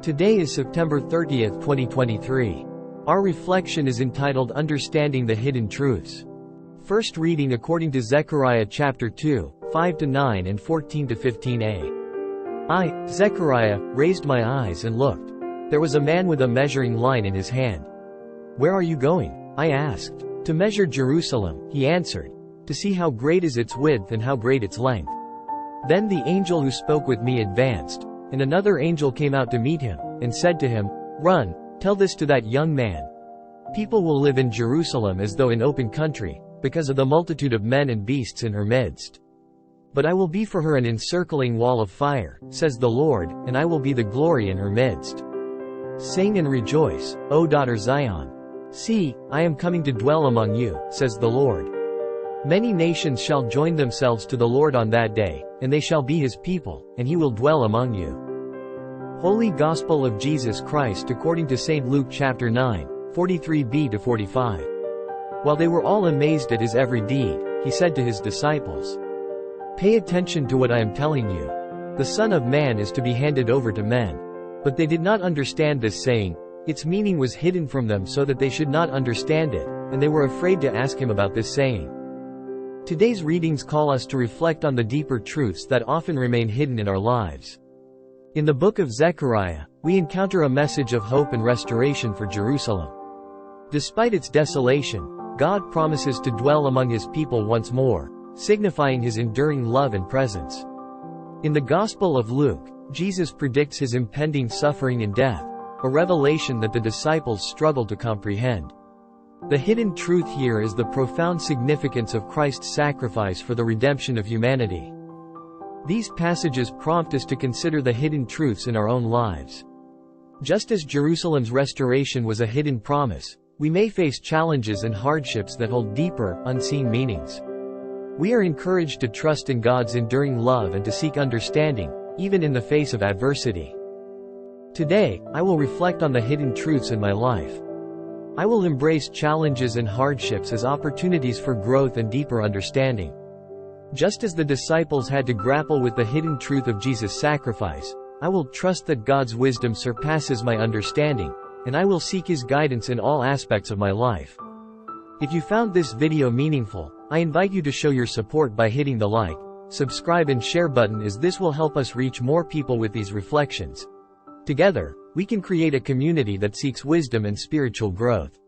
Today is September 30th, 2023. Our reflection is entitled Understanding the Hidden Truths. First reading according to Zechariah chapter 2, 5-9 and 14-15a. I, Zechariah, raised my eyes and looked. There was a man with a measuring line in his hand. "Where are you going?" I asked. "To measure Jerusalem," he answered, "to see how great is its width and how great its length." Then the angel who spoke with me advanced, and another angel came out to meet him, and said to him, "Run, tell this to that young man. People will live in Jerusalem as though in open country, because of the multitude of men and beasts in her midst. But I will be for her an encircling wall of fire, says the Lord, and I will be the glory in her midst. Sing and rejoice, O daughter Zion. See, I am coming to dwell among you, says the Lord. Many nations shall join themselves to the Lord on that day, and they shall be his people, and he will dwell among you." Holy Gospel of Jesus Christ according to St. Luke chapter 9, 43b-45. While they were all amazed at his every deed, he said to his disciples, "Pay attention to what I am telling you. The Son of Man is to be handed over to men." But they did not understand this saying. Its meaning was hidden from them so that they should not understand it, and they were afraid to ask him about this saying. Today's readings call us to reflect on the deeper truths that often remain hidden in our lives. In the book of Zechariah, we encounter a message of hope and restoration for Jerusalem. Despite its desolation, God promises to dwell among his people once more, signifying his enduring love and presence. In the Gospel of Luke, Jesus predicts his impending suffering and death, a revelation that the disciples struggle to comprehend. The hidden truth here is the profound significance of Christ's sacrifice for the redemption of humanity. These passages prompt us to consider the hidden truths in our own lives. Just as Jerusalem's restoration was a hidden promise, we may face challenges and hardships that hold deeper, unseen meanings. We are encouraged to trust in God's enduring love and to seek understanding, even in the face of adversity. Today, I will reflect on the hidden truths in my life. I will embrace challenges and hardships as opportunities for growth and deeper understanding. Just as the disciples had to grapple with the hidden truth of Jesus' sacrifice, I will trust that God's wisdom surpasses my understanding, and I will seek his guidance in all aspects of my life. If you found this video meaningful, I invite you to show your support by hitting the like, subscribe and share button, as this will help us reach more people with these reflections. Together, we can create a community that seeks wisdom and spiritual growth.